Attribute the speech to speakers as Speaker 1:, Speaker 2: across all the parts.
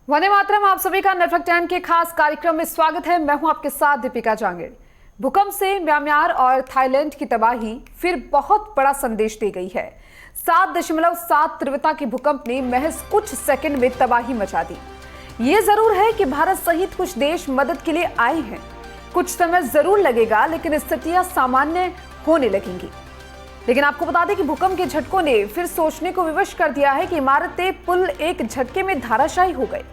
Speaker 1: वंदे मातरम। आप सभी का नेटवर्क 10 के खास कार्यक्रम में स्वागत है। मैं हूं आपके साथ दीपिका जांगेड़। भूकंप से म्यांमार और थाईलैंड की तबाही फिर बहुत बड़ा संदेश दे गई है। 7.7 तीव्रता के भूकंप ने महज कुछ सेकंड में तबाही मचा दी। ये जरूर है कि भारत सहित कुछ देश मदद के लिए आए हैं। कुछ समय जरूर लगेगा, लेकिन स्थितियां सामान्य होने लगेंगी। लेकिन आपको बता दें कि भूकंप के झटकों ने फिर सोचने को विवश कर दिया है कि इमारतें, पुल एक झटके में धाराशायी हो गए।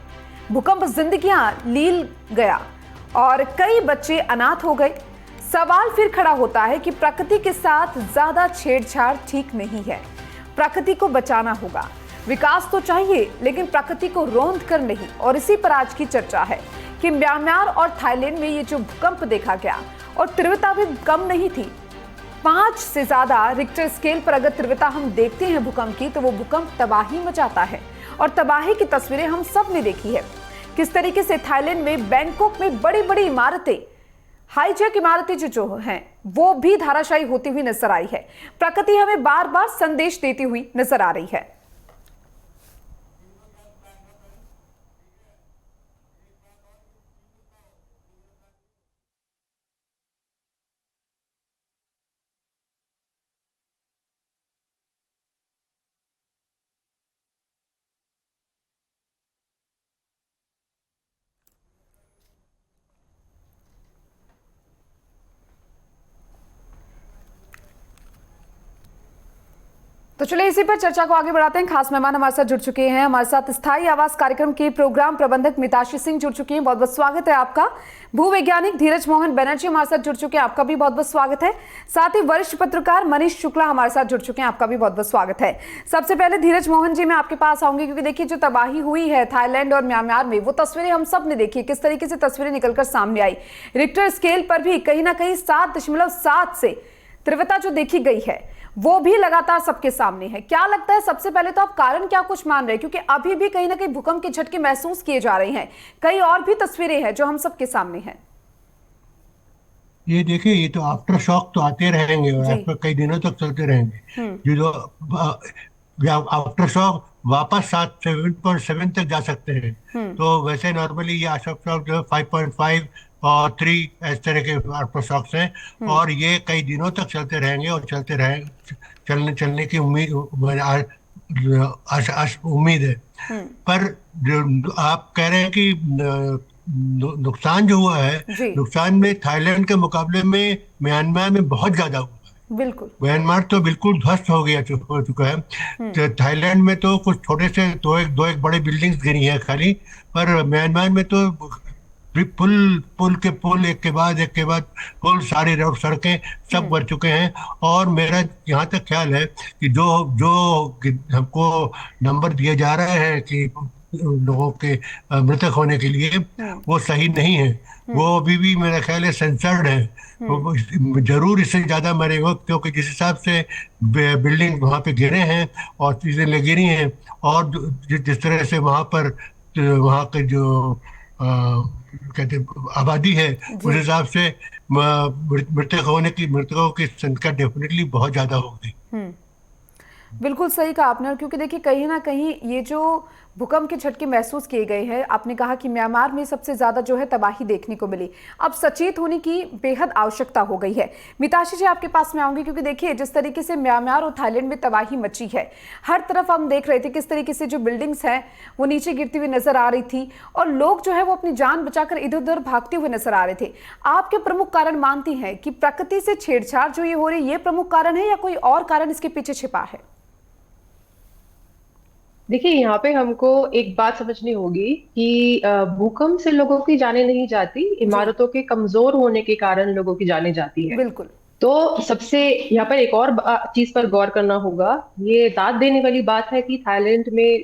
Speaker 1: भूकंप जिंदगियां लील गया और कई बच्चे अनाथ हो गए। सवाल फिर खड़ा होता है कि प्रकृति के साथ ज्यादा छेड़छाड़ ठीक नहीं है। प्रकृति को बचाना होगा। विकास तो चाहिए, लेकिन प्रकृति को रौंद कर नहीं। और इसी पर आज की चर्चा है कि म्यांमार और थाईलैंड में ये जो भूकंप देखा गया और तीव्रता भी कम नहीं थी। 5 से ज्यादा रिक्टर स्केल पर अगर तीव्रता हम देखते हैं भूकंप की, तो वो भूकंप तबाही मचाता है। और तबाही की तस्वीरें हम सब ने देखी है। किस तरीके से थाईलैंड में, बैंकॉक में बड़ी बड़ी इमारतें, हाईजेक इमारतें जो हैं, वो भी धाराशायी होती हुई नजर आई है। प्रकृति हमें बार बार संदेश देती हुई नजर आ रही है। तो चलिए इसी पर चर्चा को आगे बढ़ाते हैं। खास मेहमान हमारे साथ जुड़ चुके हैं। हमारे साथ स्थायी आवास कार्यक्रम के प्रोग्राम प्रबंधक मिताशी सिंह जुड़ चुकी हैं। बहुत बहुत स्वागत है आपका। भूवैज्ञानिक धीरज मोहन बनर्जी हमारे साथ जुड़ चुके हैं। आपका भी बहुत बहुत स्वागत है। साथ ही वरिष्ठ पत्रकार मनीष शुक्ला हमारे साथ जुड़ चुके हैं। आपका भी बहुत बहुत स्वागत है। सबसे पहले धीरज मोहन जी, मैं आपके पास आऊंगी, क्योंकि देखिए जो तबाही हुई है थाईलैंड और म्यांमार में, वो तस्वीरें हम सब ने देखी। किस तरीके से तस्वीरें निकलकर सामने आई। रिक्टर स्केल पर भी कहीं ना कहीं 7.7 से तीव्रता जो देखी गई है, वो भी लगातार सबके सामने है। क्या लगता है, सबसे पहले तो आप कारण क्या कुछ मान रहे हैं, क्योंकि अभी भी कहीं ना कहीं भूकंप के झटके महसूस किए जा रहे हैं। कई और भी तस्वीरें हैं जो हम सबके सामने हैं।
Speaker 2: ये देखिए, ये तो आफ्टर शॉक तो आते रहेंगे और
Speaker 1: जी।
Speaker 2: आफ्टर कई दिनों तक चलते रहेंगे। ये जो आफ्टर शॉक वापस 7.7 तक जा सकते हैं।
Speaker 1: हम्म।
Speaker 2: तो वैसे नॉर्मली ये आफ्टर शॉक जो 5.5 और 3 इस तरह के आफ्टर शॉक्स हैं।
Speaker 1: हम्म।
Speaker 2: और ये कई दिनों तक चलते रहेंगे और चलते रहेंगे। चलने चलने की उम्मीद है।
Speaker 1: हम्म।
Speaker 2: पर जो आप कह रहे हैं कि नुकसान जो हुआ है,
Speaker 1: जी।
Speaker 2: नुकसान में थाईलैंड के मुकाबले में म्यांमार में बहुत ज्यादा हुआ है।
Speaker 1: बिल्कुल।
Speaker 2: म्यांमार तो बिल्कुल ध्वस्त हो चुका है।
Speaker 1: हम्म।
Speaker 2: तो थाईलैंड में तो कुछ छोटे से दो एक बड़े बिल्डिंग्स गिरी हैं खाली। पर म्यांमार में तो पुल पुल के पुल, एक के बाद पुल, सारी रोड, सड़कें सब
Speaker 1: हम्म।
Speaker 2: भर चुके हैं। और मेरा यहाँ तक ख्याल है कि जो जो हमको नंबर दिए जा रहे हैं कि लोगों के मृतक होने के लिए,
Speaker 1: हम्म।
Speaker 2: वो सही नहीं है। वो
Speaker 1: हम्म।
Speaker 2: अभी भी मेरा ख्याल है सेंसर्ड है।
Speaker 1: हम्म।
Speaker 2: जरूर इससे ज्यादा मरे हो, क्योंकि जिस हिसाब से बिल्डिंग वहां पे गिरे हैं और चीजें ले गिरी हैं, और जिस तरह से वहां पर वहां के जो कहते आबादी है, उस
Speaker 1: जी।
Speaker 2: हिसाब से मृतकों की संख्या डेफिनेटली बहुत ज्यादा होगी।
Speaker 1: हम्म। बिल्कुल सही कहा आपने। और क्योंकि देखिए कहीं ना कहीं ये जो भूकंप के झटके महसूस किए गए हैं, आपने कहा कि म्यांमार में सबसे ज्यादा जो है तबाही देखने को मिली। अब सचेत होने की बेहद आवश्यकता हो गई है। मिताशी जी, आपके पास में आऊंगी, क्योंकि देखिए जिस तरीके से म्यांमार और थाईलैंड में तबाही मची है, हर तरफ हम देख रहे थे किस तरीके से जो बिल्डिंग्स हैं वो नीचे गिरती हुई नजर आ रही थी, और लोग जो है वो अपनी जान बचाकर इधर उधर भागते हुए नजर आ रहे थे। आपके प्रमुख कारण मानती हैं कि प्रकृति से छेड़छाड़ जो ये हो रही है, ये प्रमुख कारण है, या कोई और कारण इसके पीछे छिपा है?
Speaker 3: देखिए, यहाँ पे हमको एक बात समझनी होगी कि भूकंप से लोगों की जानें नहीं जाती,
Speaker 1: जी।
Speaker 3: इमारतों के कमजोर होने के कारण लोगों की जानें जाती है।
Speaker 1: बिल्कुल।
Speaker 3: तो सबसे यहाँ पर एक और चीज पर गौर करना होगा। ये दाद देने वाली बात है कि थाईलैंड में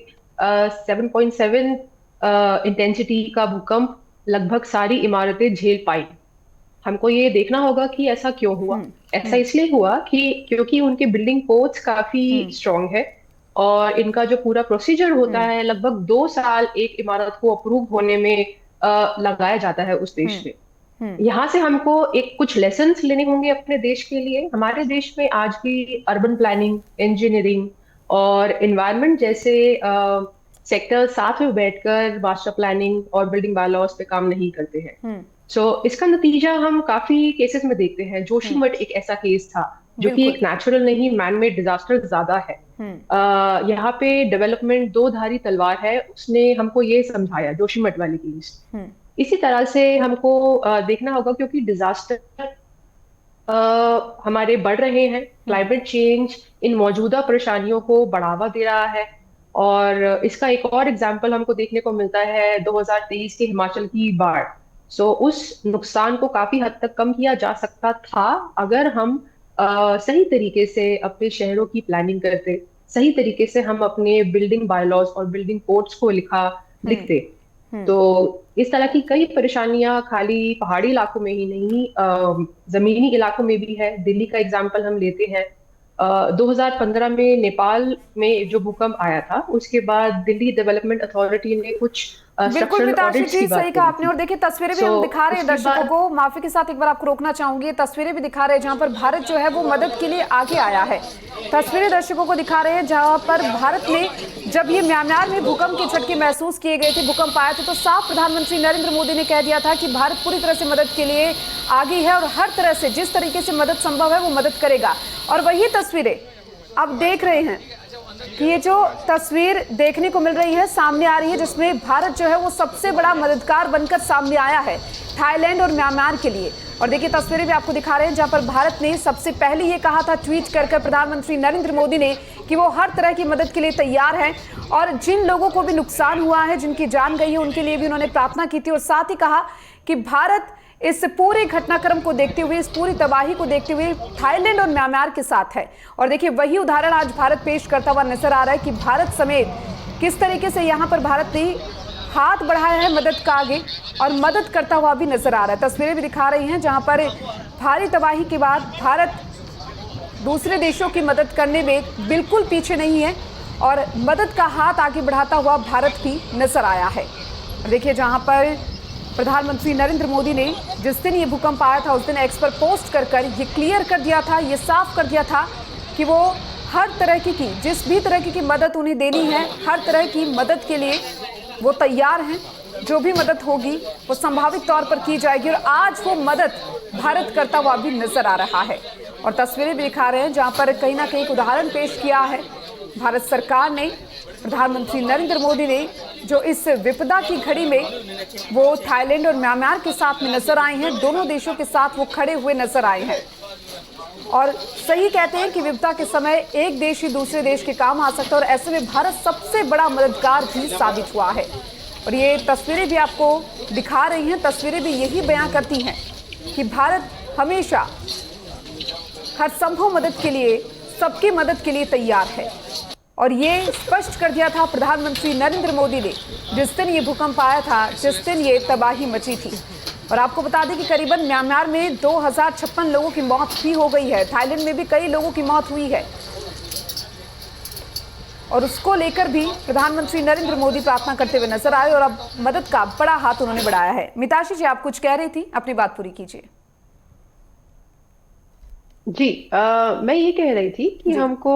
Speaker 3: 7.7 इंटेंसिटी का भूकंप लगभग सारी इमारतें झेल पाई। हमको ये देखना होगा कि ऐसा क्यों हुआ।
Speaker 1: हम्म।
Speaker 3: ऐसा
Speaker 1: हम्म।
Speaker 3: इसलिए हुआ कि क्योंकि उनके बिल्डिंग कोड्स काफी
Speaker 1: हम्म।
Speaker 3: स्ट्रांग है, और इनका जो पूरा प्रोसीजर होता
Speaker 1: हम्म।
Speaker 3: है, लगभग 2 साल एक इमारत को अप्रूव होने में लगाया जाता है उस देश
Speaker 1: हम्म।
Speaker 3: में।
Speaker 1: हम्म।
Speaker 3: यहाँ से हमको एक कुछ लेसन्स लेने होंगे अपने देश के लिए। हमारे देश में आज भी अर्बन प्लानिंग, इंजीनियरिंग और इन्वायरमेंट जैसे सेक्टर साथ में बैठकर मास्टर प्लानिंग और बिल्डिंग बायलॉज पे काम नहीं करते हैं। सो इसका नतीजा हम काफी केसेस में देखते हैं। जोशीमठ एक ऐसा केस था जो कि
Speaker 1: बिल्कुल।
Speaker 3: एक नेचुरल नहीं, मैन मेड डिजास्टर ज्यादा है। यहाँ पे डेवलपमेंट दो धारी तलवार है, उसने हमको ये समझाया जोशीमठ वाली केस। इसी तरह से हमको देखना होगा, क्योंकि डिजास्टर हमारे बढ़ रहे हैं। क्लाइमेट चेंज इन मौजूदा परेशानियों को बढ़ावा दे रहा है। और इसका एक और एग्जाम्पल हमको देखने को मिलता है 2023 के हिमाचल की बाढ़। उस नुकसान को काफी हद तक कम किया जा सकता था अगर हम सही तरीके से अपने शहरों की प्लानिंग करते, सही तरीके से हम अपने बिल्डिंग बायलॉज और बिल्डिंग कोड्स को लिखते। तो इस तरह की कई परेशानियां खाली पहाड़ी इलाकों में ही नहीं, जमीनी इलाकों में भी है। दिल्ली का एग्जाम्पल हम लेते हैं। 2015 में नेपाल में जो भूकंप आया था, उसके बाद दिल्ली डेवलपमेंट अथॉरिटी ने कुछ
Speaker 1: बिल्कुल
Speaker 3: स्ट्रक्चरल
Speaker 1: मिताशी
Speaker 3: ऑडिट्स
Speaker 1: जी,
Speaker 3: की बात
Speaker 1: सही कहा
Speaker 3: करी
Speaker 1: आपने।
Speaker 3: थी।
Speaker 1: और देखिए तस्वीरें भी हम दिखा रहे हैं
Speaker 3: उसके
Speaker 1: दर्शकों
Speaker 3: बाद
Speaker 1: को, माफी के साथ एक बार आपको रोकना चाहूंगी, ये तस्वीरें भी दिखा रहे हैं जहां पर भारत जो है वो मदद के लिए आगे आया है। तस्वीरें दर्शकों को दिखा रहे हैं जहां पर भारत ने, जब ये म्यांमार में भूकंप के झटके महसूस किए गए थे, भूकंप आया था, तो साफ प्रधानमंत्री नरेंद्र मोदी ने कह दिया था कि भारत पूरी तरह से मदद के लिए आगे है और हर तरह से जिस तरीके से मदद संभव है वो मदद करेगा। और वही तस्वीरें अब देख रहे हैं कि ये जो तस्वीर देखने को मिल रही है, सामने आ रही है, जिसमें भारत जो है वो सबसे बड़ा मददगार बनकर सामने आया है थाईलैंड और म्यांमार के लिए। और देखिए तस्वीरें भी आपको दिखा रहे हैं जहां पर भारत ने सबसे पहले ये कहा था ट्वीट कर प्रधानमंत्री नरेंद्र मोदी ने कि वो हर तरह की मदद के लिए तैयार हैं। और जिन लोगों को भी नुकसान हुआ है, जिनकी जान गई है, उनके लिए भी उन्होंने प्रार्थना की थी। और साथ ही कहा कि भारत इस पूरे घटनाक्रम को देखते हुए, इस पूरी तबाही को देखते हुए थाईलैंड और म्यांमार के साथ है। और देखिए वही उदाहरण आज भारत पेश करता हुआ नजर आ रहा है कि भारत समेत किस तरीके से यहाँ पर भारत ने हाथ बढ़ाया है मदद का आगे और मदद करता हुआ भी नजर आ रहा है। तस्वीरें भी दिखा रही हैं जहाँ पर भारी तबाही के बाद भारत दूसरे देशों की मदद करने में बिल्कुल पीछे नहीं है और मदद का हाथ आगे बढ़ाता हुआ भारत भी नजर आया है। देखिए जहाँ पर प्रधानमंत्री नरेंद्र मोदी ने जिस दिन ये भूकंप आया था, उस दिन एक्स पर पोस्ट कर ये क्लियर कर दिया था, ये साफ कर दिया था कि वो हर तरह की जिस भी तरह की मदद उन्हें देनी है, हर तरह की मदद के लिए वो तैयार हैं। जो भी मदद होगी वो संभावित तौर पर की जाएगी और आज वो मदद भारत करता हुआ भी नजर आ रहा है। और तस्वीरें भी दिखा रहे हैं जहां पर कहीं ना कहीं एक उदाहरण पेश किया है भारत सरकार ने, प्रधानमंत्री नरेंद्र मोदी ने, जो इस विपदा की घड़ी में वो थाईलैंड और म्यांमार के साथ में नजर आए हैं। दोनों देशों के साथ वो खड़े हुए नजर आए हैं। और सही कहते हैं कि विपदा के समय एक देश ही दूसरे देश के काम आ सकता है और ऐसे में भारत सबसे बड़ा मददगार भी साबित हुआ है। और ये तस्वीरें भी आपको दिखा रही हैं, तस्वीरें भी यही बयां करती हैं कि भारत हमेशा हर संभव मदद के लिए, सबकी मदद के लिए तैयार है। और ये स्पष्ट कर दिया था प्रधानमंत्री नरेंद्र मोदी ने जिस दिन ये भूकंप आया था, जिस दिन ये तबाही मची थी। और आपको बता दें कि करीबन म्यांमार में 2056 लोगों की मौत भी हो गई है, थाईलैंड में भी कई लोगों की मौत हुई है। और उसको लेकर भी प्रधानमंत्री नरेंद्र मोदी प्रार्थना करते हुए नजर आए और अब मदद का बड़ा हाथ उन्होंने बढ़ाया है। मिताशी जी, आप कुछ कह रही थी, अपनी बात पूरी कीजिए।
Speaker 3: जी, मैं ये कह रही थी कि हमको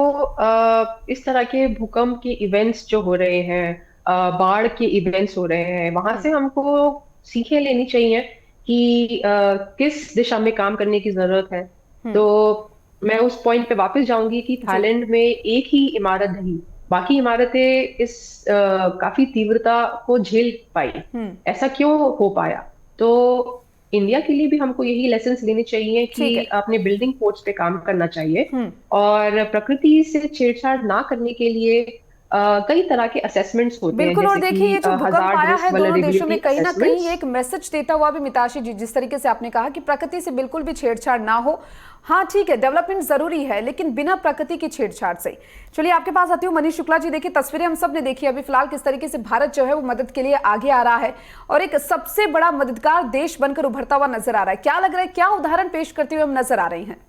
Speaker 3: इस तरह के भूकंप के इवेंट्स जो हो रहे हैं, बाढ़ के इवेंट्स हो रहे हैं, वहां से हमको सीखें लेनी चाहिए कि किस दिशा में काम करने की जरूरत है। तो मैं उस पॉइंट पे वापस जाऊंगी कि थाईलैंड में एक ही इमारत नहीं, बाकी इमारतें इस काफी तीव्रता को झेल पाई। ऐसा क्यों हो पाया? तो इंडिया के लिए भी हमको यही लेसन्स लेने चाहिए कि अपने बिल्डिंग कोड्स पे काम करना चाहिए और प्रकृति से छेड़छाड़ ना करने के लिए कई तरह के असेसमेंट्स होते हैं।
Speaker 1: बिल्कुल। और देखिए ये जो भूकंप आया है दोनों देशों में कहीं ना कहीं एक मैसेज देता हुआ भी, मिताशी जी, जिस तरीके से आपने कहा कि प्रकृति से बिल्कुल भी छेड़छाड़ ना हो। हाँ ठीक है, डेवलपमेंट जरूरी है लेकिन बिना प्रकृति की छेड़छाड़ से। चलिए आपके पास आती हूँ मनीष शुक्ला जी। देखिए तस्वीरें हम सब ने देखी अभी फिलहाल किस तरीके से भारत जो है वो मदद के लिए आगे आ रहा है और एक सबसे बड़ा मददगार देश बनकर उभरता हुआ नजर आ रहा है। क्या लग रहा है, क्या उदाहरण पेश करते हुए हम नजर आ रहे हैं?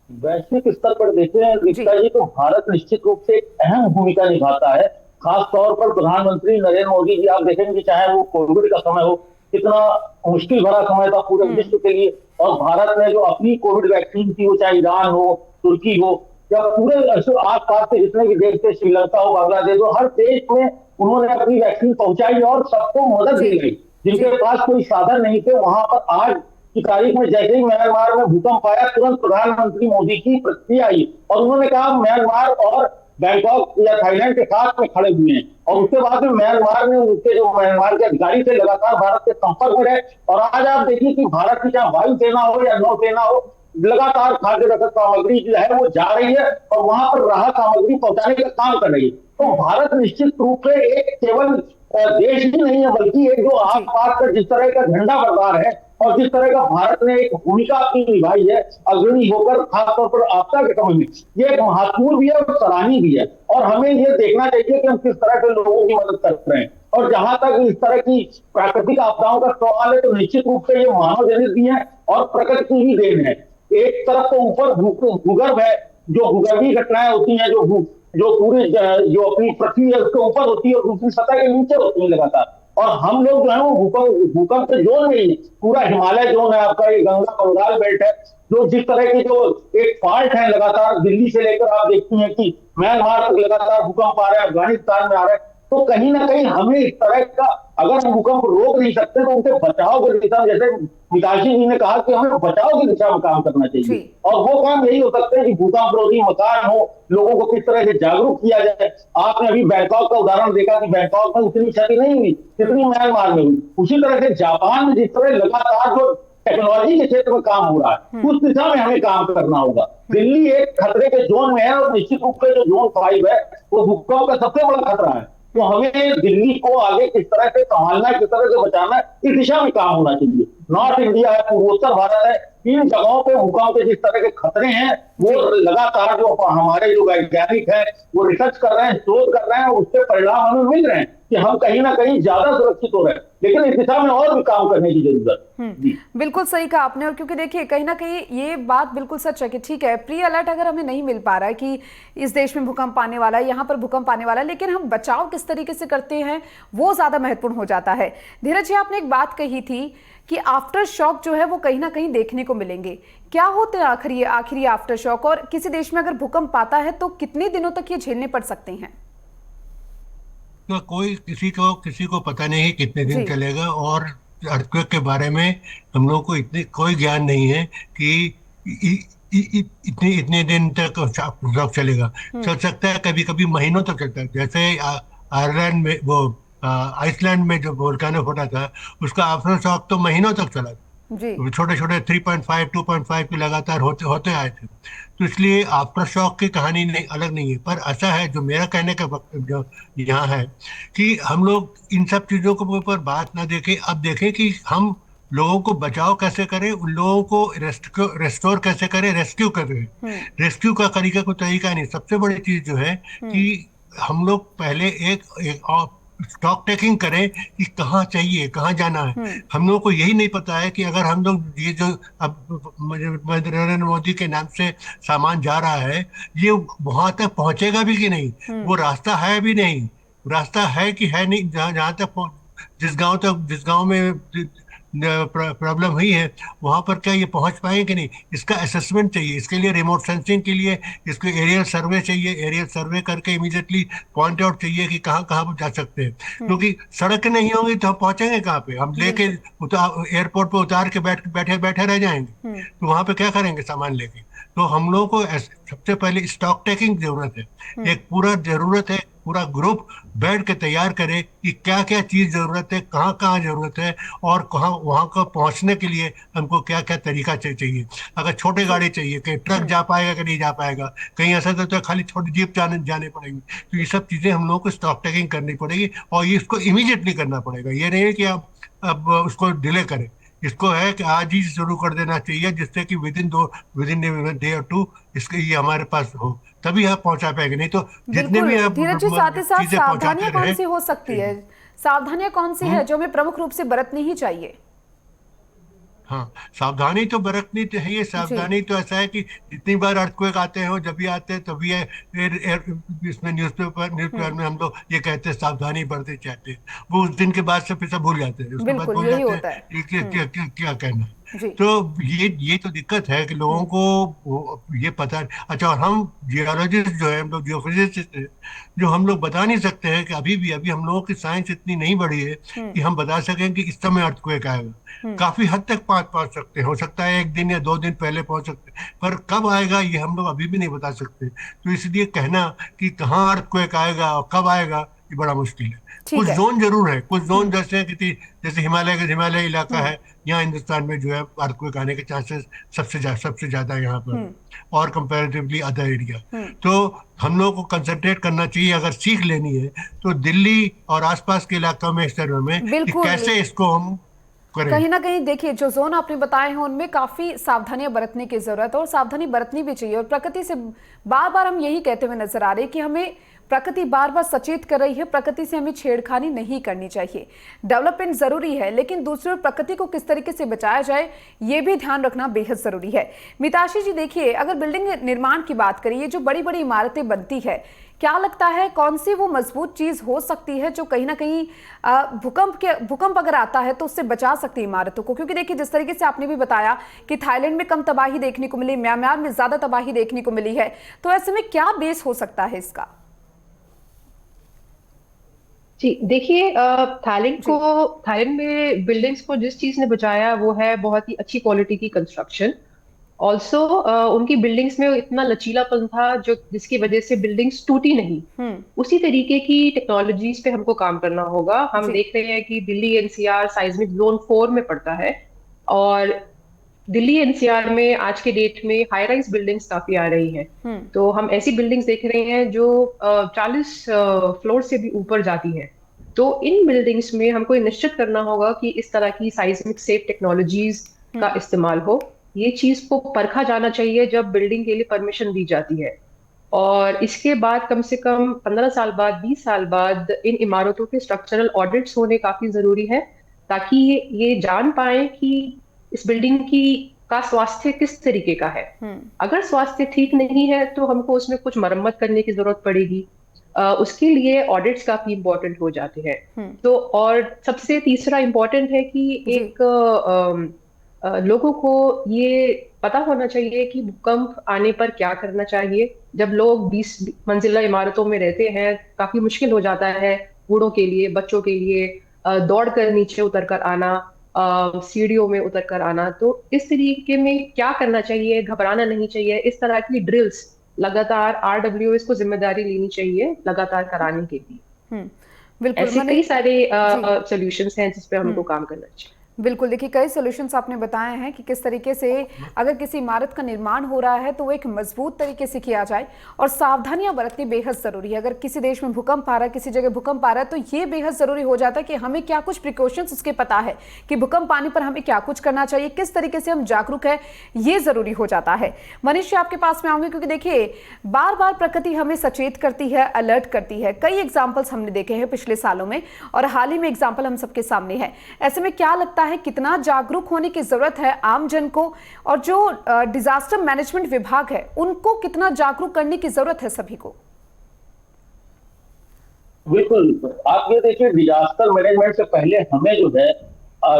Speaker 4: वैश्विक स्तर पर देखें दीपिका जी तो भारत निश्चित रूप से एक अहम भूमिका निभाता है। खास तौर पर प्रधानमंत्री नरेंद्र मोदी जी, आप देखेंगे चाहे वो कोविड का समय हो, कितना मुश्किल भरा समय था पूरे विश्व के लिए, और भारत ने जो अपनी कोविड वैक्सीन थी, वो चाहे ईरान हो, तुर्की हो, या पूरे आस पास के जितने भी देश थे, श्रीलंका हो, बांग्लादेश हो, हर देश में उन्होंने अपनी वैक्सीन पहुंचाई और सबको मदद दी गई। जिनके पास कोई साधन नहीं थे, वहां पर आज की तारीख में जैसे ही म्यांमार में भूकंप आया, तुरंत प्रधानमंत्री मोदी की प्रतिक्रिया आई और उन्होंने कहा म्यांमार और बैंकॉक या थाईलैंड के साथ में खड़े हुए हैं। और उसके बाद में म्यांमार ने उनके जो म्यांमार के अधिकारी थे लगातार भारत के संपर्क में रहे। और आज आप देखिए कि भारत की चाहे वायुसेना हो या नौसेना हो, लगातार खाद्य रसद सामग्री जो है वो जा रही है और वहां पर राहत सामग्री पहुंचाने का काम कर रही है। तो भारत निश्चित रूप से एक केवल देश ही नहीं है, बल्कि एक जो आस पास का जिस तरह का झंडा बरदार है और जिस तरह का भारत ने एक भूमिका अपनी निभाई है अग्रणी होकर, खासतौर पर आपदा के समय में, ये एक महत्वपूर्ण भी है और सराहनीय भी है। और हमें ये देखना चाहिए कि हम किस तरह के लोगों की मदद कर रहे हैं। और जहां तक इस तरह की प्राकृतिक आपदाओं का सवाल है, तो निश्चित रूप से ये मानव जनित भी है और प्रकृति की ही देन है। एक तरफ तो ऊपर भूगर्भ है, जो भूगर्भीय घटनाएं होती हैं, जो पूरे जो अपनी पृथ्वी है उसके ऊपर होती है और दूसरी सतह के नीचे होती है लगातार। और हम लोग जो है वो भूकंप के जोन में ही, पूरा हिमालय जोन है आपका, ये गंगा बंगाल बेल्ट है, जो जिस तरह की जो एक फॉल्ट है लगातार दिल्ली से लेकर आप देखती हैं कि म्यांमार तक लगातार भूकंप आ रहा है, अफगानिस्तान में आ रहा है। तो कहीं ना कहीं हमें इस तरह का, अगर हम भूकंप रोक नहीं सकते तो उनके बचाव की दिशा में, जैसे मिताशी जी ने कहा कि हमें बचाव की दिशा में काम करना चाहिए। और वो काम यही हो सकता है कि भूकंप रोधी मकान हो, लोगों को किस तरह से जागरूक किया जाए। आपने अभी बैंकॉक का उदाहरण देखा कि बैंकॉक में उतनी क्षति नहीं हुई जितनी म्यांमार में हुई। उसी तरह से जापान में जिस तरह लगातार जो टेक्नोलॉजी के क्षेत्र में काम हो रहा है, उस दिशा में हमें काम करना होगा। दिल्ली एक खतरे के जोन में है और निश्चित रूप से जो जोन 5 है वो भूकंप का सबसे बड़ा खतरा है। तो हमें दिल्ली को आगे किस तरह से संभालना है, किस तरह से बचाना है, इस दिशा में काम होना चाहिए। नॉर्थ इंडिया है, पूर्वोत्तर भारत है, इन जगहों पे भूकंप के जिस तरह के खतरे हैं वो लगातार जो हमारे जो वैज्ञानिक हैं वो रिसर्च कर रहे हैं, शोध कर रहे हैं, उसके परिणाम हमें मिल रहे हैं कि हम कहीं ना कहीं ज्यादा सुरक्षित हो रहे हैं। लेकिन इस दिशा में और भी काम करने की जरूरत है।
Speaker 1: बिल्कुल सही कहा आपने। और क्योंकि देखिए कहीं ना कहीं ये बात बिल्कुल सच है कि ठीक है, प्री अलर्ट अगर हमें नहीं मिल पा रहा है कि इस देश में भूकंप आने वाला है, यहाँ पर भूकंप आने वाला है, लेकिन हम बचाव किस तरीके से करते हैं वो ज्यादा महत्वपूर्ण हो जाता है। धीरज जी, आपने एक बात कही थी कि आफ्टर शॉक जो है वो कहीं ना कहीं देखने को मिलेंगे। क्या होते हैं आखिरी आफ्टर शॉक, और किसी देश में अगर भूकंप आता है तो कितने दिनों तक ये झेलने पड़ सकते हैं?
Speaker 2: तो कोई किसी को पता नहीं कितने दिन चलेगा। और अर्थक्वेक के बारे में हम लोग को कोई ज्ञान नहीं है कि इतने दिन तक शॉक चलेगा। चल सकता है कभी कभी महीनों तक चलता है। जैसे आयरलैंड में वो आइसलैंड में जो वोल्केनो फटा था, उसका आफ्टर शॉक तो महीनों तक चला। छोटे छोटे 3.5 2.5 के लगातार होते आए थे। तो इसलिए आफ्टर शॉक की कहानी अलग नहीं है। पर ऐसा है, जो मेरा कहने का वक्त जो यहाँ है कि हम लोग इन सब चीजों के ऊपर बात ना देखें, अब देखें कि हम लोगों को बचाव कैसे करें, उन लोगों को रेस्टोर कैसे करें, रेस्क्यू करें। रेस्क्यू का तरीका नहीं। सबसे बड़ी चीज जो है कि हम लोग पहले एक स्टॉक टेकिंग करें कि कहाँ चाहिए, कहाँ जाना है। हम लोगों को यही नहीं पता है कि अगर हम लोग ये जो अब नरेंद्र मोदी के नाम से सामान जा रहा है, ये वहां तक पहुंचेगा भी कि नहीं, वो रास्ता है भी नहीं, रास्ता है कि है नहीं। जहाँ तक जिस गांव में प्रॉब्लम हुई है वहां पर क्या ये पहुंच पाएंगे कि नहीं, इसका असेसमेंट चाहिए। इसके लिए रिमोट सेंसिंग के लिए इसको एरियल सर्वे चाहिए। एरियल सर्वे करके इमीडिएटली पॉइंट आउट चाहिए कि कहाँ कहाँ जा सकते हैं। क्योंकि सड़क नहीं होंगी तो हम पहुंचेंगे कहाँ पे? हम लेके एयरपोर्ट पे उतार के बैठे रह जाएंगे, तो वहां पे क्या करेंगे सामान लेके? तो हम लोगों को सबसे पहले स्टॉक टेकिंग जरूरत है। एक पूरा ग्रुप बैठ के तैयार करे कि क्या क्या चीज जरूरत है, कहाँ कहाँ जरूरत है, और वहां को पहुंचने के लिए हमको क्या क्या तरीका चाहिए। अगर छोटे गाड़ी चाहिए, कहीं ट्रक जा पाएगा कि नहीं जा पाएगा, कहीं ऐसा तो खाली छोटी जीप जाने पड़ेगी। तो ये सब चीजें हम लोगों को स्टॉक टेकिंग करनी पड़ेगी और इसको इमीडिएटली करना पड़ेगा। ये नहीं है कि आप अब उसको डिले करें। इसको है कि आज ही शुरू कर देना चाहिए, जिससे कि विदिन डे और 2 इसके ये हमारे पास हो, तभी आप पहुंचा पाएंगे। नहीं तो जितने भी
Speaker 1: धीरज जी, साथ ही साथ सावधानियां कौन सी हो सकती है? सावधानियां कौन सी है जो हमें प्रमुख रूप से बरतनी ही चाहिए?
Speaker 2: हाँ, सावधानी तो बरतनी चाहिए। सावधानी तो ऐसा है कि जितनी बार अर्थक्वेक आते हैं, जब भी आते हैं तभी इसमें न्यूज़पेपर में हम लोग ये कहते हैं सावधानी बरतनी चाहते हैं। वो उस दिन के बाद से फिर सब भूल जाते हैं। उसके बाद भूल जाते हैं क्या कहना है।
Speaker 1: जी।
Speaker 2: तो ये तो दिक्कत है कि लोगों को ये पता। अच्छा, और हम जियोलॉजिस्ट जो है, हम लोग जियोफिजिसिस्ट, जो हम लोग बता नहीं सकते हैं कि अभी हम लोगों की साइंस इतनी नहीं बढ़ी है कि हम बता सकें कि इस समय अर्थक्वेक आएगा। काफी हद तक पहुंच सकते हैं, हो सकता है 1 दिन या 2 दिन पहले पहुंच सकते हैं, पर कब आएगा ये हम लोग अभी भी नहीं बता सकते। तो इसलिए कहना कि कहाँ अर्थक्वेक आएगा और कब आएगा, ये बड़ा मुश्किल है।
Speaker 1: ठीक
Speaker 2: कुछ
Speaker 1: है।
Speaker 2: जोन जरूर है, कुछ जोन जैसे हिमालय इलाका
Speaker 1: हम्म।
Speaker 2: है, यहाँ हिंदुस्तान में जो है अर्थक्वेक आने के चांसेस सबसे ज्यादा यहाँ पर
Speaker 1: हम्म।
Speaker 2: है, और कंपैरेटिवली अदर एरिया।
Speaker 1: हम्म।
Speaker 2: तो हम लोग को कंसंट्रेट करना चाहिए, अगर सीख लेनी है तो दिल्ली और आसपास के इलाकों में, इस तरह में कि
Speaker 1: बिल्कुल।
Speaker 2: कैसे इसको हम करें।
Speaker 1: कहीं ना कहीं देखिए, जो जोन आपने बताए हैं उनमें काफी सावधानियां बरतने की जरूरत है, और सावधानी बरतनी भी चाहिए। और प्रकृति से बार बार हम यही कहते हुए नजर आ रहे हैं कि हमें प्रकृति बार बार सचेत कर रही है, प्रकृति से हमें छेड़खानी नहीं करनी चाहिए। डेवलपमेंट जरूरी है, लेकिन दूसरी ओर प्रकृति को किस तरीके से बचाया जाए ये भी ध्यान रखना बेहद जरूरी है। मिताशी जी देखिए, अगर बिल्डिंग निर्माण की बात करें, ये जो बड़ी बड़ी इमारतें बनती है, क्या लगता है कौन सी वो मजबूत चीज हो सकती है जो कहीं ना कहीं भूकंप अगर आता है तो उससे बचा सकती है इमारतों को? क्योंकि देखिए, जिस तरीके से आपने भी बताया कि थाईलैंड में कम तबाही देखने को मिली, म्यांमार में ज्यादा तबाही देखने को मिली है, तो ऐसे में क्या बेस हो सकता है इसका?
Speaker 3: जी देखिए, थाईलैंड में बिल्डिंग्स को जिस चीज ने बचाया वो है बहुत ही अच्छी क्वालिटी की कंस्ट्रक्शन। ऑल्सो उनकी बिल्डिंग्स में इतना लचीलापन था जो जिसकी वजह से बिल्डिंग्स टूटी नहीं। उसी तरीके की टेक्नोलॉजीज पे हमको काम करना होगा। हम
Speaker 1: जी।
Speaker 3: देख रहे हैं कि दिल्ली एनसीआर साइज्मिक जोन 4 में पड़ता है, और दिल्ली एनसीआर में आज के डेट में हाई राइज बिल्डिंग्स काफी आ रही हैं। तो हम ऐसी बिल्डिंग्स देख रहे हैं जो 40 फ्लोर से भी ऊपर जाती हैं। तो इन बिल्डिंग्स में हमको ये निश्चित करना होगा कि इस तरह की साइज्मिक सेफ टेक्नोलॉजीज का इस्तेमाल हो। ये चीज को परखा जाना चाहिए जब बिल्डिंग के लिए परमिशन दी जाती है, और इसके बाद कम से कम 15 साल बाद, 20 साल बाद इन इमारतों के स्ट्रक्चरल ऑडिट्स होने काफी जरूरी है, ताकि ये जान पाए कि इस बिल्डिंग की का स्वास्थ्य किस तरीके का है। अगर स्वास्थ्य ठीक नहीं है तो हमको उसमें कुछ मरम्मत करने की जरूरत पड़ेगी। उसके लिए ऑडिट्स काफी इंपॉर्टेंट हो जाते हैं। तो और सबसे तीसरा इंपॉर्टेंट है कि एक लोगों को ये पता होना चाहिए कि भूकंप आने पर क्या करना चाहिए। जब लोग 20 मंजिला इमारतों में रहते हैं, काफी मुश्किल हो जाता है बूढ़ों के लिए, बच्चों के लिए दौड़ कर नीचे उतर कर आना, सीढ़ियों में उतर कर आना। तो इस तरीके में क्या करना चाहिए, घबराना नहीं चाहिए। इस तरह की ड्रिल्स लगातार आरडब्ल्यूएस को जिम्मेदारी लेनी चाहिए लगातार कराने के लिए।
Speaker 1: बिल्कुल,
Speaker 3: ऐसे कई सारे सॉल्यूशंस हैं जिस पे हमको काम करना चाहिए।
Speaker 1: बिल्कुल, देखिए कई सॉल्यूशंस आपने बताए हैं कि किस तरीके से अगर किसी इमारत का निर्माण हो रहा है तो वो एक मजबूत तरीके से किया जाए, और सावधानियां बरतनी बेहद जरूरी है। अगर किसी देश में भूकंप आ रहा है, किसी जगह भूकंप आ रहा है, तो ये बेहद जरूरी हो जाता है कि हमें क्या कुछ प्रिकॉशंस उसके पता है कि भूकंप आने पर हमें क्या कुछ करना चाहिए, किस तरीके से हम जागरूक है, ये जरूरी हो जाता है। मनीष, आपके पास में आऊंगी, क्योंकि देखिए बार बार प्रकृति हमें सचेत करती है, अलर्ट करती है। कई एग्जाम्पल्स हमने देखे हैं पिछले सालों में, और हाल ही में एग्जाम्पल हम सबके सामने है। ऐसे में क्या लगता है कितना जागरूक होने की जरूरत है आम जन को, और जो डिजास्टर मैनेजमेंट विभाग है उनको कितना जागरूक करने की जरूरत है सभी को?
Speaker 4: बिल्कुल, आप ये देखिए, डिजास्टर मैनेजमेंट से पहले हमें जो है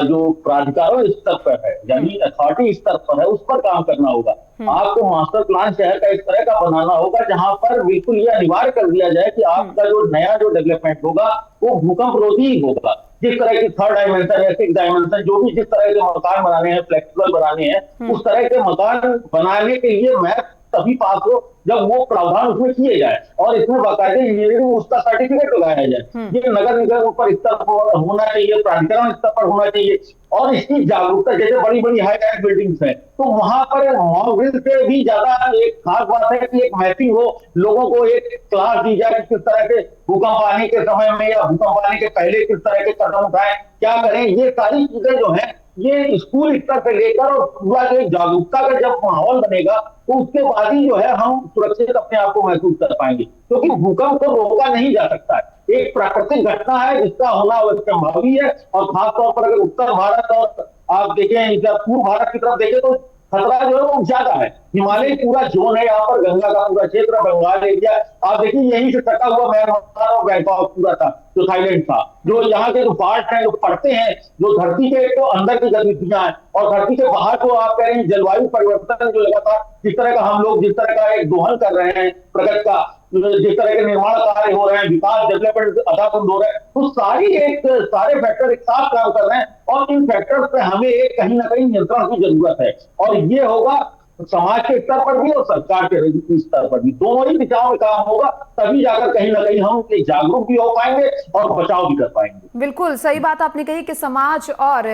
Speaker 4: जो प्राधिकारों स्तर पर है, यानी अथॉरिटी स्तर पर है, उस पर काम करना होगा। आपको मास्टर प्लान शहर का इस तरह का बनाना होगा जहां पर बिल्कुल यह अनिवार्य कर दिया जाए कि आपका जो नया जो डेवलपमेंट होगा वो भूकंप रोधी ही होगा। जिस तरह की 3rd डायमेंशन या 6th डायमेंशन, जो भी जिस तरह के मकान बनाने हैं, फ्लेक्सिबल बनाने हैं, उस तरह के मकान बनाने के लिए मैप तभी पास हो जब वो प्रावधान उसमें किए जाए और इसमें बाकायदे इंजीनियरिंग उसका सर्टिफिकेट लगाया जाए। ये नगर निगम पर स्तर पर होना चाहिए, प्राधिकरण स्तर पर होना चाहिए। और इसकी जागरूकता, जैसे बड़ी बड़ी हाई राइज बिल्डिंग्स है तो वहां पर मॉक ड्रिल से भी ज्यादा एक खास बात है कि एक मैपिंग हो, लोगों को एक क्लास दी जाए कि किस तरह के भूकंप आने के समय में या भूकंप आने के पहले किस तरह के कदम उठाएं, क्या करें। ये सारी चीजें जो है ये स्कूल स्तर से लेकर और पूरा जो जागरूकता का जब माहौल बनेगा तो उसके बाद ही जो है हम सुरक्षित अपने आप को महसूस कर पाएंगे, क्योंकि भूकंप को रोका नहीं जा सकता है। एक प्राकृतिक घटना है जिसका होना संभावी है, और खासतौर पर अगर उत्तर भारत और आप देखें या पूर्व भारत की तरफ देखें तो खतरा जो है वो ज्यादा है। हिमालय पूरा जोन है, यहाँ पर गंगा का पूरा क्षेत्र, बंगाल एरिया, आप देखिए यहीं से सटा हुआ म्यांमार और बैंकॉक पूरा था जो थाईलैंड था। जो यहाँ के जो पार्ट है, जो पड़ते हैं, जो धरती के तो अंदर की गतिविधियां हैं और धरती के बाहर को आप कह रहे हैं जलवायु परिवर्तन जो लगातार जिस तरह का हम लोग जिस तरह का एक दोहन कर रहे हैं प्रगति का, जिस तरह के निर्माण कार्य हो रहे हैं, विकास डेवलपमेंट अधाकुंड हो रहे हैं, तो सारे फैक्टर एक साथ काम कर रहे हैं और इन फैक्टर्स पे हमें एक कहीं ना कहीं नियंत्रण की जरूरत है। और ये होगा समाज के स्तर पर भी और सरकार के स्तर पर भी, दोनों ही दिशाओं में काम होगा, तभी जाकर कहीं ना कहीं हम जागरूक भी हो पाएंगे और बचाव भी कर पाएंगे।
Speaker 1: बिल्कुल सही बात आपने कही कि समाज और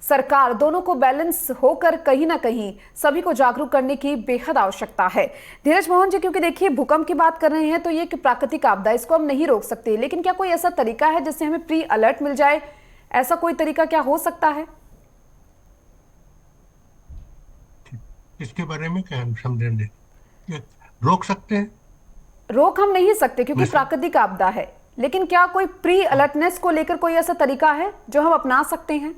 Speaker 1: सरकार दोनों को बैलेंस होकर कहीं ना कहीं सभी को जागरूक करने की बेहद आवश्यकता है। धीरज मोहन जी, क्योंकि देखिए भूकंप की बात कर रहे हैं तो ये एक प्राकृतिक आपदा, इसको हम नहीं रोक सकते, लेकिन क्या कोई ऐसा तरीका है जिससे हमें प्री अलर्ट मिल जाए? ऐसा कोई तरीका क्या हो सकता है?
Speaker 2: इसके बारे में क्या हम समझेंगे? रोक सकते हैं?
Speaker 1: रोक हम नहीं सकते क्योंकि प्राकृतिक आपदा है, लेकिन क्या कोई प्री अलर्टनेस को लेकर कोई ऐसा तरीका है जो हम अपना सकते हैं?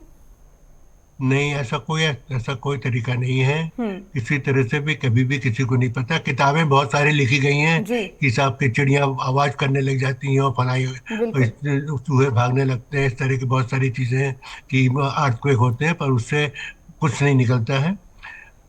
Speaker 2: नहीं, ऐसा कोई तरीका नहीं है। किसी तरह से भी कभी भी किसी को नहीं पता। किताबें बहुत सारी लिखी गई हैं कि साहब की चिड़िया आवाज करने लग जाती हैं और फलाई चूहे भागने लगते हैं, इस तरह की बहुत सारी चीजें हैं कि अर्थक्वेक होते हैं, पर उससे कुछ नहीं निकलता है।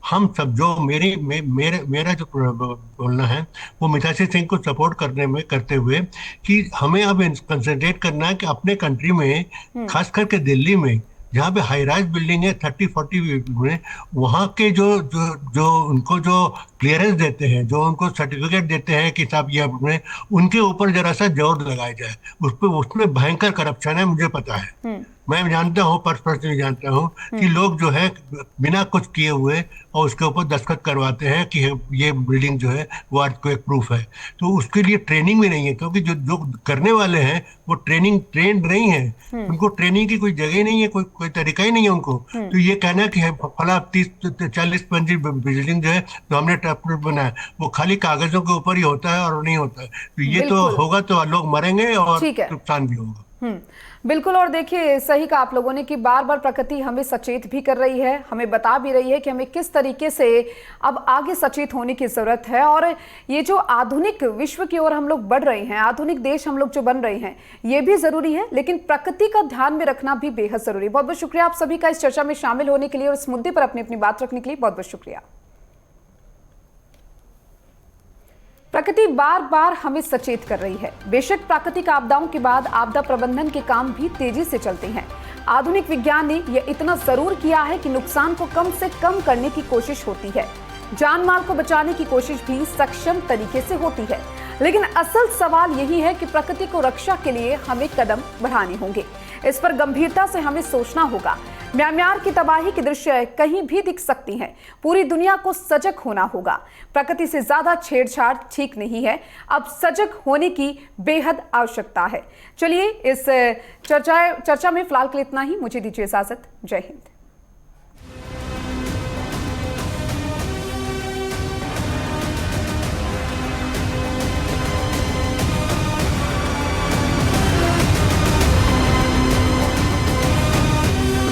Speaker 2: हम सब जो मेरा जो बोलना है वो मिताली सिंह को सपोर्ट करते हुए कि हमें अब कंसंट्रेट करना है कि अपने कंट्री में, खास करके दिल्ली में जहाँ पे हाई राइज बिल्डिंग है 30-40 में, वहाँ के जो उनको जो क्लियरेंस देते हैं, जो उनको सर्टिफिकेट देते हैं कि साहब ये अपने, उनके ऊपर जरा सा जोर लगाया जाए। उसमें भयंकर करप्शन है, मुझे पता है। मैं जानता हूँ, पर्सनली जानता हूँ कि लोग जो है बिना कुछ किए हुए और उसके ऊपर दस्तखत करवाते हैं कि ये बिल्डिंग जो है वो अर्थक्वेक प्रूफ है। तो उसके लिए ट्रेनिंग भी नहीं है, क्योंकि जो करने वाले हैं वो ट्रेंड नहीं है, उनको ट्रेनिंग की कोई जगह ही नहीं है, कोई तरीका ही नहीं है उनको। तो ये कहना कि फला 30-40 मंजिल बिल्डिंग जो है तो हमने ट्रैप बनाया, वो खाली कागजों के ऊपर ही होता है और नहीं होता है। तो ये तो होगा तो लोग मरेंगे और नुकसान भी होगा।
Speaker 1: बिल्कुल। और देखिए सही कहा आप लोगों ने कि बार बार प्रकृति हमें सचेत भी कर रही है, हमें बता भी रही है कि हमें किस तरीके से अब आगे सचेत होने की जरूरत है। और ये जो आधुनिक विश्व की ओर हम लोग बढ़ रहे हैं, आधुनिक देश हम लोग जो बन रहे हैं, ये भी जरूरी है, लेकिन प्रकृति का ध्यान में रखना भी बेहद जरूरी है। बहुत बहुत शुक्रिया आप सभी का इस चर्चा में शामिल होने के लिए और इस मुद्दे पर अपनी अपनी बात रखने के लिए बहुत बहुत शुक्रिया। प्रकृति बार बार हमें सचेत कर रही है। बेशक प्राकृतिक आपदाओं के बाद आपदा प्रबंधन के काम भी तेजी से चलते हैं। आधुनिक विज्ञान ने यह इतना जरूर किया है कि नुकसान को कम से कम करने की कोशिश होती है, जान माल को बचाने की कोशिश भी सक्षम तरीके से होती है। लेकिन असल सवाल यही है कि प्रकृति को रक्षा के लिए हमें कदम बढ़ाने होंगे। इस पर गंभीरता से हमें सोचना होगा। म्यांमार की तबाही के दृश्य कहीं भी दिख सकती हैं। पूरी दुनिया को सजग होना होगा। प्रकृति से ज्यादा छेड़छाड़ ठीक नहीं है। अब सजग होने की बेहद आवश्यकता है। चलिए इस चर्चा में फिलहाल के लिए इतना ही। मुझे दीजिए इजाजत। जय हिंद।